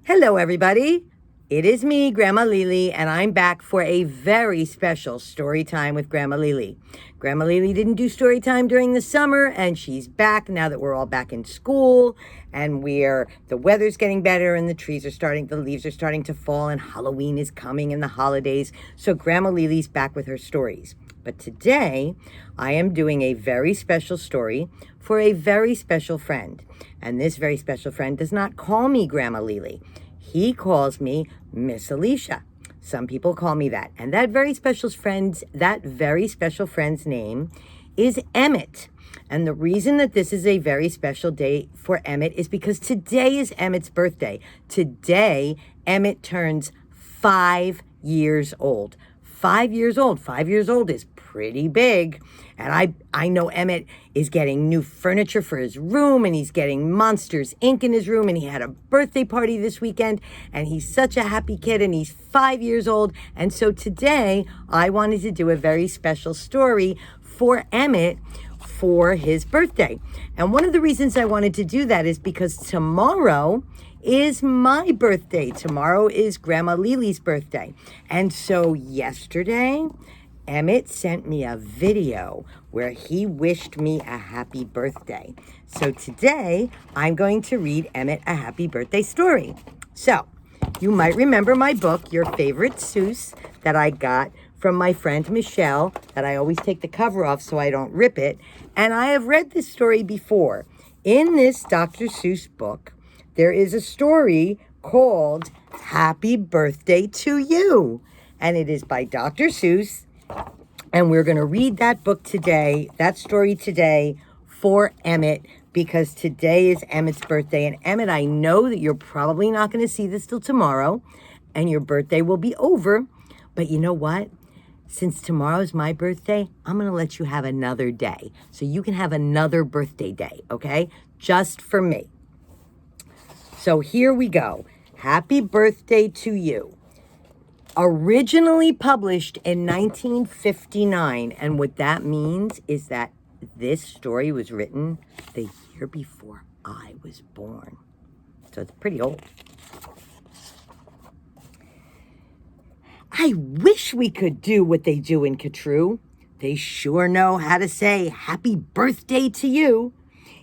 Hello, everybody. It is me, Grandma Lily, and I'm back for a very special story time with Grandma Lily. Grandma Lily didn't do story time during the summer, and she's back now that we're all back in school, and the weather's getting better, and the leaves are starting to fall, and Halloween is coming, and the holidays. So Grandma Lily's back with her stories. But today, I am doing a very special story for a very special friend. And this very special friend does not call me Grandma Lily. He calls me Miss Alicia. Some people call me that. And that very special friend's name is Emmet. And the reason that this is a very special day for Emmet is because today is Emmet's birthday. Today, Emmet turns 5 years old. 5 years old. 5 years old is pretty big. And I know Emmet is getting new furniture for his room, and he's getting Monsters Inc. in his room, and he had a birthday party this weekend, and he's such a happy kid, and he's 5 years old. And so today I wanted to do a very special story for Emmet for his birthday. And one of the reasons I wanted to do that is because tomorrow is my birthday. Tomorrow is Grandma Lily's birthday. And so yesterday, Emmet sent me a video where he wished me a happy birthday. So today, I'm going to read Emmet a happy birthday story. So, you might remember my book, Your Favorite Seuss, that I got from my friend Michelle, that I always take the cover off so I don't rip it. And I have read this story before. In this Dr. Seuss book, there is a story called Happy Birthday to You. And it is by Dr. Seuss. And we're going to read that book today, that story today for Emmet, because today is Emmet's birthday. And Emmet, I know that you're probably not going to see this till tomorrow, and your birthday will be over. But you know what? Since tomorrow's my birthday, I'm going to let you have another day. So you can have another birthday day, okay? Just for me. So here we go. Happy birthday to you. Originally published in 1959. And what that means is that this story was written the year before I was born. So it's pretty old. I wish we could do what they do in Catrue. They sure know how to say happy birthday to you.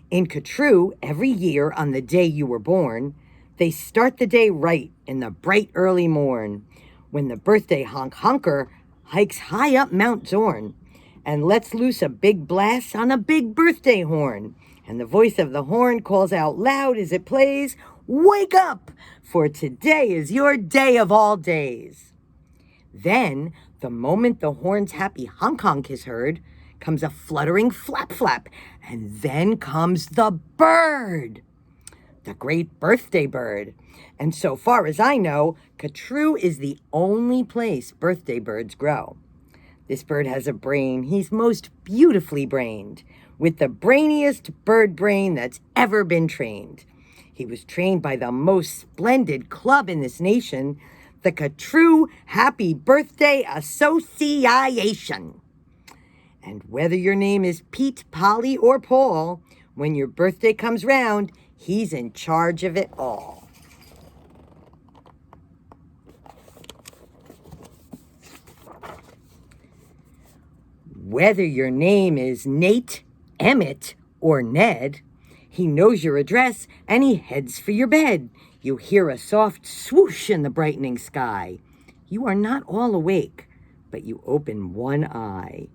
In Catrue, every year on the day you were born, they start the day right in the bright early morn, when the birthday honker hikes high up Mount Zorn and lets loose a big blast on a big birthday horn. And the voice of the horn calls out loud as it plays, "Wake up, for today is your day of all days." Then, the moment the horn's happy honk is heard, comes a fluttering flap, and then comes the bird, the great birthday bird. And so far as I know, Catrue is the only place birthday birds grow. This bird has a brain. He's most beautifully brained, with the brainiest bird brain that's ever been trained. He was trained by the most splendid club in this nation, the Catrue Happy Birthday Association. And whether your name is Pete, Polly, or Paul, when your birthday comes round, he's in charge of it all. Whether your name is Nate, Emmet, or Ned, he knows your address and he heads for your bed. You hear a soft swoosh in the brightening sky. You are not all awake, but you open one eye.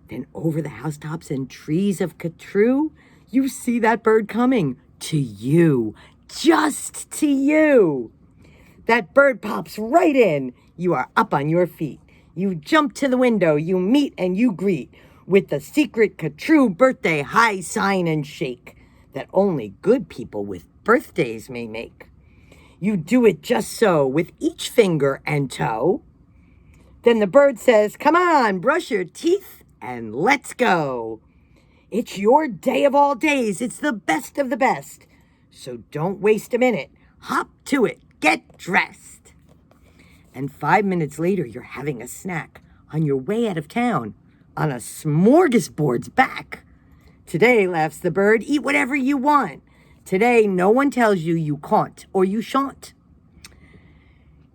Then over the housetops and trees of Catrue, you see that bird coming to you, just to you. That bird pops right in. You are up on your feet. You jump to the window, you meet and you greet with the secret Catrue birthday high sign and shake that only good people with birthdays may make. You do it just so with each finger and toe. Then the bird says, "Come on, brush your teeth and let's go. It's your day of all days. It's the best of the best. So don't waste a minute. Hop to it. Get dressed." And 5 minutes later, you're having a snack on your way out of town on a smorgasbord's back. Today, laughs the bird, eat whatever you want. Today, no one tells you you can't or you shan't.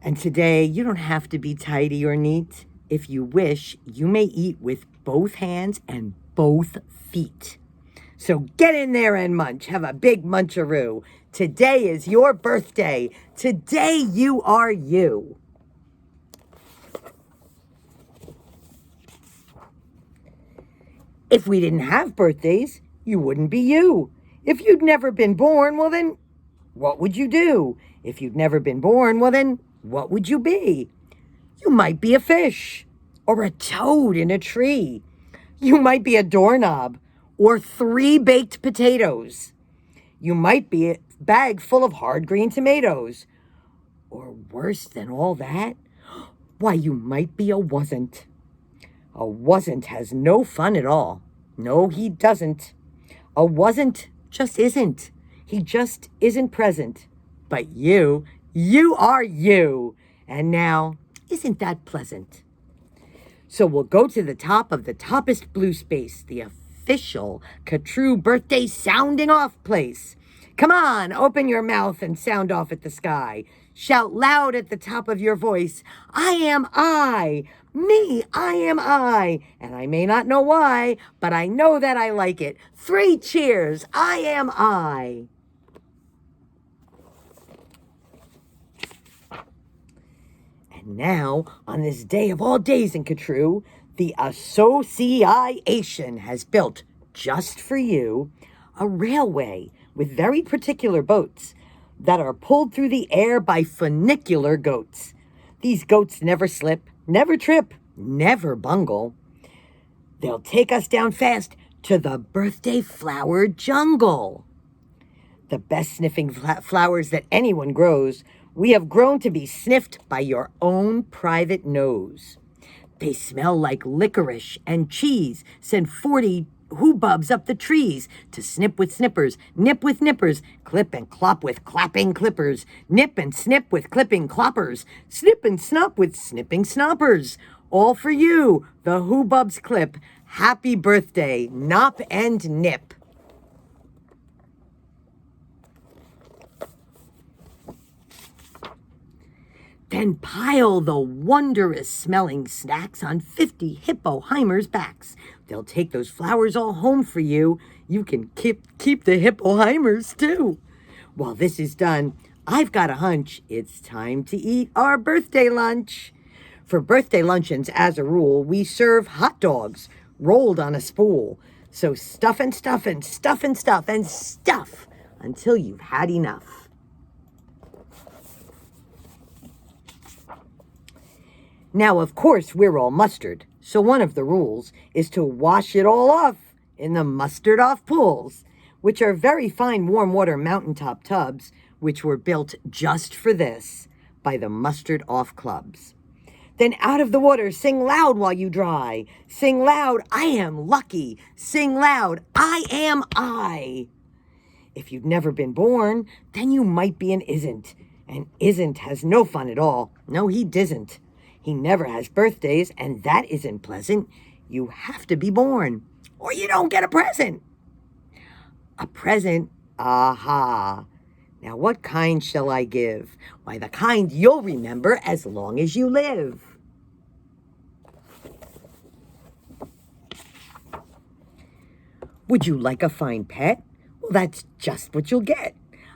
And today, you don't have to be tidy or neat. If you wish, you may eat with both hands and both feet. So get in there and munch. Have a big muncharoo. Today is your birthday. Today you are you. If we didn't have birthdays, you wouldn't be you. If you'd never been born, well then, what would you do? If you'd never been born, well then, what would you be? You might be a fish or a toad in a tree. You might be a doorknob or 3 baked potatoes. You might be a bag full of hard green tomatoes. Or worse than all that, why, you might be a wasn't. A wasn't has no fun at all. No, he doesn't. A wasn't just isn't. He just isn't present. But you are you. And now, isn't that pleasant? So we'll go to the top of the toppest blue space, the official Catrue birthday sounding off place. Come on, open your mouth and sound off at the sky. Shout loud at the top of your voice, I am I. Me, I am I. And I may not know why, but I know that I like it. 3 cheers, I am I. And now, on this day of all days in Catrue, the association has built, just for you, a railway with very particular boats that are pulled through the air by funicular goats. These goats never slip, never trip, never bungle. They'll take us down fast to the birthday flower jungle. The best sniffing flowers that anyone grows, we have grown to be sniffed by your own private nose. They smell like licorice and cheese, send 40 hoobubs up the trees to snip with snippers, nip with nippers, clip and clop with clapping clippers, nip and snip with clipping cloppers, snip and snop with snipping snoppers. All for you, the hoobubs clip. Happy birthday, Nop and Nip. Then pile the wondrous smelling snacks on 50 hippoheimers' backs. They'll take those flowers all home for you. You can keep the hippoheimers too. While this is done, I've got a hunch it's time to eat our birthday lunch. For birthday luncheons, as a rule, we serve hot dogs rolled on a spool. So stuff and stuff and stuff and stuff and stuff until you've had enough. Now, of course, we're all mustard, so one of the rules is to wash it all off in the mustard-off pools, which are very fine warm water mountaintop tubs, which were built just for this by the mustard-off clubs. Then out of the water, sing loud while you dry. Sing loud, I am lucky. Sing loud, I am I. If you've never been born, then you might be an isn't. And isn't has no fun at all. No, he disn't. He never has birthdays, and that isn't pleasant. You have to be born, or you don't get a present. A present? Aha. Now, what kind shall I give? Why, the kind you'll remember as long as you live. Would you like a fine pet? Well, that's just what you'll get.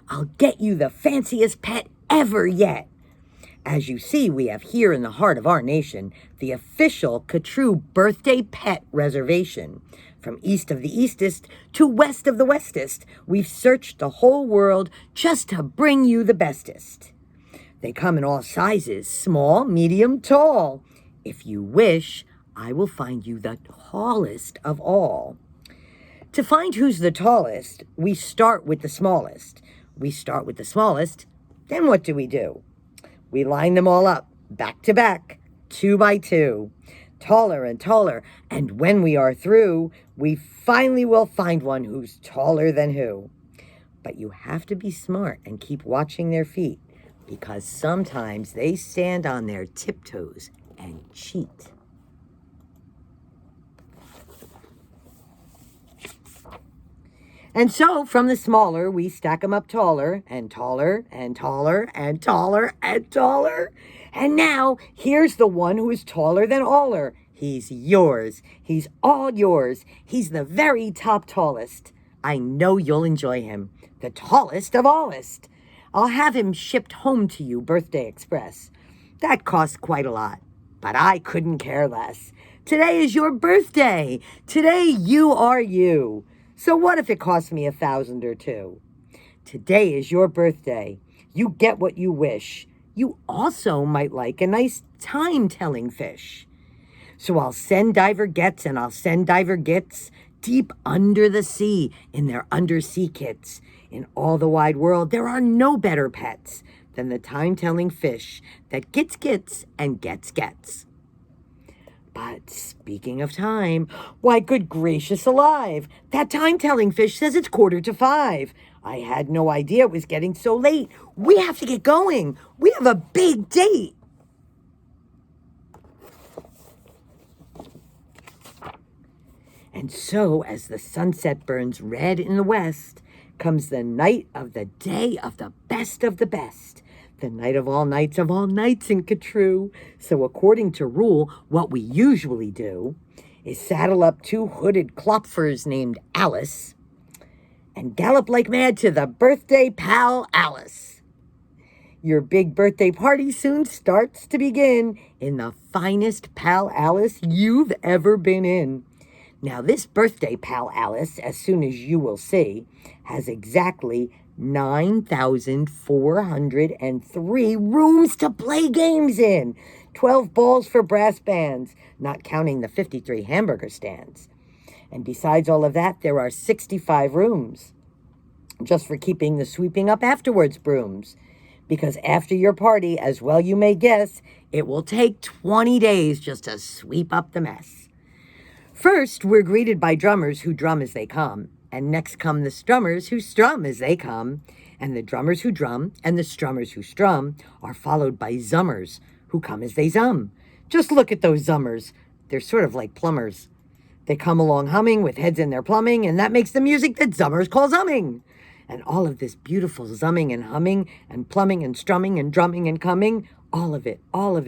I'll get you the fanciest pet ever yet. As you see, we have here in the heart of our nation the official Catrue Birthday Pet Reservation. From east of the eastest to west of the westest, we've searched the whole world just to bring you the bestest. They come in all sizes, small, medium, tall. If you wish, I will find you the tallest of all. To find who's the tallest, we start with the smallest. We start with the smallest, then what do? We line them all up, back to back, 2 by 2, taller and taller, and when we are through, we finally will find one who's taller than who. But you have to be smart and keep watching their feet, because sometimes they stand on their tiptoes and cheat. And so from the smaller, we stack 'em up taller and taller and taller and taller and taller. And now here's the one who is taller than aller. He's yours. He's all yours. He's the very top tallest. I know you'll enjoy him. The tallest of allest. I'll have him shipped home to you, Birthday Express. That costs quite a lot, but I couldn't care less. Today is your birthday. Today you are you. So what if it costs me $1,000 or $2,000? Today is your birthday. You get what you wish. You also might like a nice time-telling fish. So I'll send diver gets and I'll send diver gets deep under the sea in their undersea kits. In all the wide world, there are no better pets than the time-telling fish that gets and gets. But speaking of time, why, good gracious alive, that time-telling fish says it's 4:45. I had no idea it was getting so late. We have to get going. We have a big date. And so, as the sunset burns red in the west, comes the night of the day of the best, the night of all nights in Catrue. So according to rule, what we usually do is saddle up 2 hooded klopfers named Alice and gallop like mad to the birthday pal Alice. Your big birthday party soon starts to begin in the finest pal Alice you've ever been in. Now, this birthday pal Alice, as soon as you will see, has exactly 9,403 rooms to play games in. 12 balls for brass bands, not counting the 53 hamburger stands. And besides all of that, there are 65 rooms, just for keeping the sweeping up afterwards brooms. Because after your party, as well you may guess, it will take 20 days just to sweep up the mess. First, we're greeted by drummers who drum as they come. And next come the strummers who strum as they come. And the drummers who drum and the strummers who strum are followed by zummers who come as they zum. Just look at those zummers. They're sort of like plumbers. They come along humming with heads in their plumbing, and that makes the music that zummers call zumming. And all of this beautiful zumming and humming and plumbing and strumming and drumming and coming, all of it, all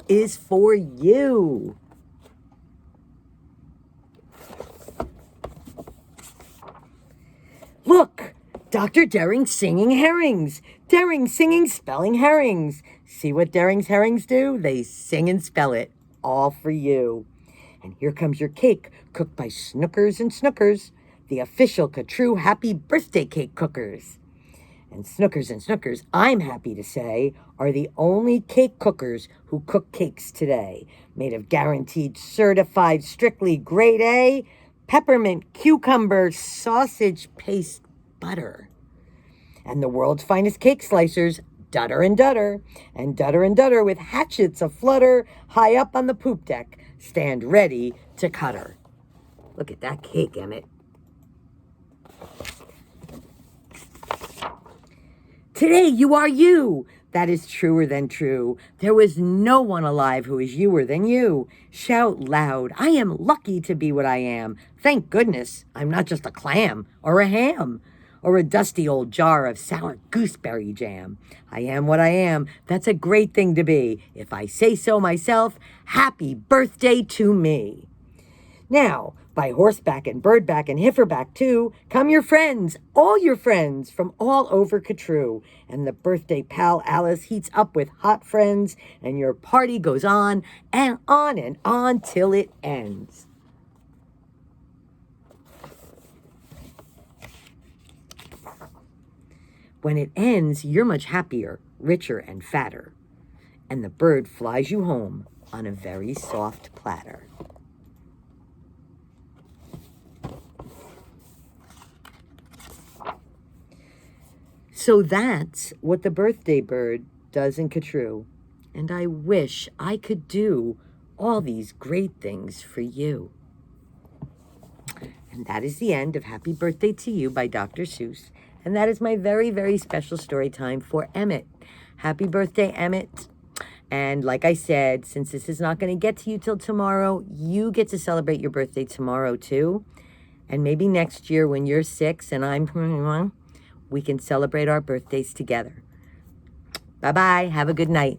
is for you. Look, Dr. Daring singing herrings. Daring singing spelling herrings. See what Daring's herrings do? They sing and spell it, all for you. And here comes your cake, cooked by Snookers and Snookers, the official Catrue happy birthday cake cookers. And Snookers, I'm happy to say, are the only cake cookers who cook cakes today, made of guaranteed certified strictly grade A, peppermint, cucumber, sausage paste butter. And the world's finest cake slicers, Dutter and Dutter, and Dutter with hatchets aflutter high up on the poop deck, stand ready to cut her. Look at that cake, Emmet. Today you are you. That is truer than true. There was no one alive who is youer than you. Shout loud, I am lucky to be what I am. Thank goodness I'm not just a clam or a ham or a dusty old jar of sour gooseberry jam. I am what I am. That's a great thing to be. If I say so myself, happy birthday to me. Now, by horseback and birdback and heiferback too, come your friends, all your friends from all over Catrue. And the birthday pal Alice heats up with hot friends, and your party goes on and on till it ends. When it ends, you're much happier, richer, and fatter. And the bird flies you home on a very soft platter. So that's what the birthday bird does in Catrue. And I wish I could do all these great things for you. And that is the end of Happy Birthday to You by Dr. Seuss. And that is my very, very special story time for Emmet. Happy birthday, Emmet. And like I said, since this is not going to get to you till tomorrow, you get to celebrate your birthday tomorrow too. And maybe next year when you're 6 and I'm, we can celebrate our birthdays together. Bye-bye. Have a good night.